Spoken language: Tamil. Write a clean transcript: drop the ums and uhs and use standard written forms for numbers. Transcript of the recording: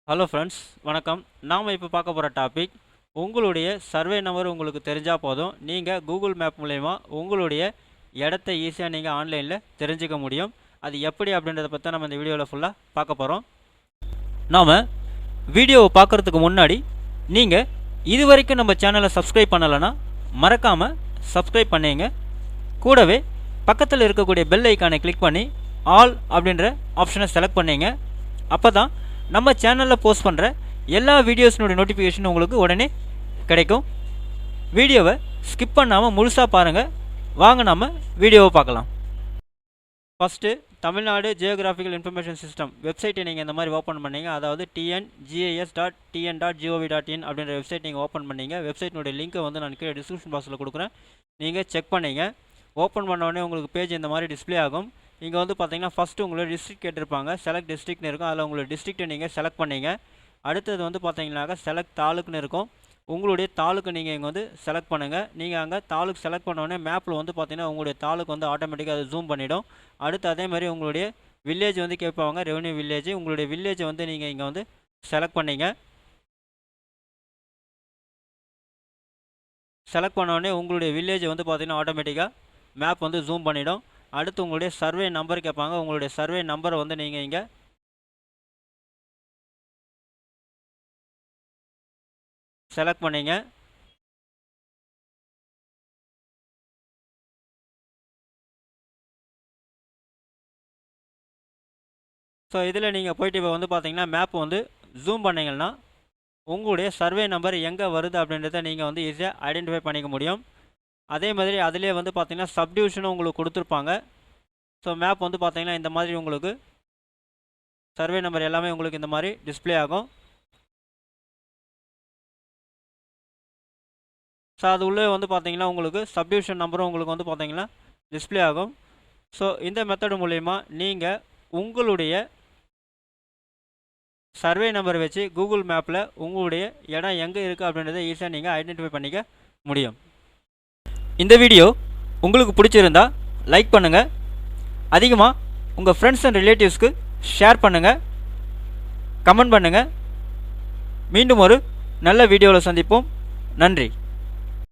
ஹலோ ஃப்ரெண்ட்ஸ், வணக்கம். நாம் இப்போ பார்க்க போகிற டாபிக், உங்களுடைய சர்வே நம்பர் உங்களுக்கு தெரிஞ்சால் போதும், நீங்கள் கூகுள் மேப் மூலயமா உங்களுடைய இடத்த ஈஸியாக நீங்கள் ஆன்லைனில் தெரிஞ்சுக்க முடியும். அது எப்படி அப்படின்றத பற்றி நம்ம இந்த வீடியோவில் ஃபுல்லாக பார்க்க போகிறோம். நாம் வீடியோவை பார்க்குறதுக்கு முன்னாடி நீங்கள் இது வரைக்கும் நம்ம சேனலை சப்ஸ்கிரைப் பண்ணலைன்னா மறக்காமல் சப்ஸ்கிரைப் பண்ணிங்க. கூடவே பக்கத்தில் இருக்கக்கூடிய பெல் ஐக்கானை கிளிக் பண்ணி ஆல் அப்படின்ற ஆப்ஷனை செலக்ட் பண்ணிங்க. அப்போ தான் நம்ம சேனலில் போஸ்ட் பண்ணுற எல்லா வீடியோஸ்னுடைய நோட்டிஃபிகேஷன் உங்களுக்கு உடனே கிடைக்கும். வீடியோவை ஸ்கிப் பண்ணாமல் முழுசாக பாருங்கள். வாங்க நம்ம வீடியோவை பார்க்கலாம். First, Tamil Nadu geographical information system வெப்சைட்டை நீங்கள் இந்த மாதிரி ஓப்பன் பண்ணீங்க. அதாவது tngis.tn.gov.in அப்படின்ற வெப்சைட் நீங்கள் ஓப்பன் பண்ணீங்க. வெப்சைட்டினுடைய லிங்க்கை வந்து நான் கீழே டிஸ்கிரிப்ஷன் பாக்ஸில் கொடுக்குறேன், நீங்கள் செக் பண்ணிங்க. ஓப்பன் பண்ணோடனே உங்களுக்கு பேஜ் இந்த மாதிரி டிஸ்பிளே ஆகும். இங்கே வந்து பார்த்தீங்கன்னா ஃபஸ்ட்டு உங்களோட டிஸ்ட்ரிக்ட் கேட்டிருப்பாங்க, செலக்ட் டிஸ்ட்ரிக்ட்னு இருக்கும். அதில் உங்களோட டிஸ்ட்ரிக்ட்டை நீங்கள் செலக்ட் பண்ணிங்க. அடுத்தது வந்து பார்த்தீங்கன்னாக்கா செலக்ட் தாலுக்குன்னு இருக்கும். உங்களுடைய தாலுக்கு நீங்கள் இங்கே வந்து செலக்ட் பண்ணுங்கள். நீங்கள் அங்கே தாலுக்கு செலக்ட் பண்ணோடனே மேப்பில் வந்து பார்த்தீங்கன்னா உங்களுடைய தாலுக்கு வந்து ஆட்டோமேட்டிக்காக அது ஜூம் பண்ணிவிடும். அடுத்து அதே மாதிரி உங்களுடைய வில்லேஜ் வந்து கேட்பாங்க, ரெவன்யூ வில்லேஜ். உங்களுடைய வில்லேஜை வந்து நீங்கள் இங்கே வந்து செலக்ட் பண்ணிங்க. செலக்ட் பண்ணோடனே உங்களுடைய வில்லேஜை வந்து பார்த்தீங்கன்னா ஆட்டோமேட்டிக்காக மேப் வந்து ஜூம் பண்ணிவிடும். அடுத்து உங்களுடைய சர்வே நம்பர் கேட்பாங்க. உங்களுடைய சர்வே நம்பரை வந்து நீங்கள் இங்கே செலக்ட் பண்ணிங்க. ஸோ இதில் நீங்கள் போய்ட்டு இப்போ வந்து பார்த்தீங்கன்னா மேப் வந்து ஜூம் பண்ணிங்கன்னா உங்களுடைய சர்வே நம்பர் எங்கே வருது அப்படின்றத நீங்கள் வந்து ஈஸியாக ஐடென்டிஃபை பண்ணிக்க முடியும். அதே மாதிரி அதிலே வந்து பார்த்தீங்கன்னா சப்டிவிஷனும் உங்களுக்கு கொடுத்துருப்பாங்க. ஸோ மேப் வந்து பார்த்தீங்கன்னா இந்த மாதிரி உங்களுக்கு சர்வே நம்பர் எல்லாமே உங்களுக்கு இந்த மாதிரி டிஸ்பிளே ஆகும். ஸோ அது உள்ளே வந்து பார்த்தீங்கன்னா உங்களுக்கு சப்டிவிஷன் நம்பரும் உங்களுக்கு வந்து பார்த்தீங்கன்னா டிஸ்பிளே ஆகும். ஸோ இந்த மெத்தடு மூலயமா நீங்கள் உங்களுடைய சர்வே நம்பர் வச்சு கூகுள் மேப்பில் உங்களுடைய இடம் எங்கே இருக்குது அப்படின்றத ஈஸியாக நீங்கள் ஐடென்டிஃபை பண்ணிக்க முடியும். இந்த வீடியோ உங்களுக்கு பிடிச்சிருந்தா லைக் பண்ணுங்கள். அதிகமாக உங்கள் ஃப்ரெண்ட்ஸ் அண்ட் ரிலேட்டிவ்ஸ்க்கு ஷேர் பண்ணுங்கள், கமெண்ட் பண்ணுங்கள். மீண்டும் ஒரு நல்ல வீடியோவில் சந்திப்போம். நன்றி.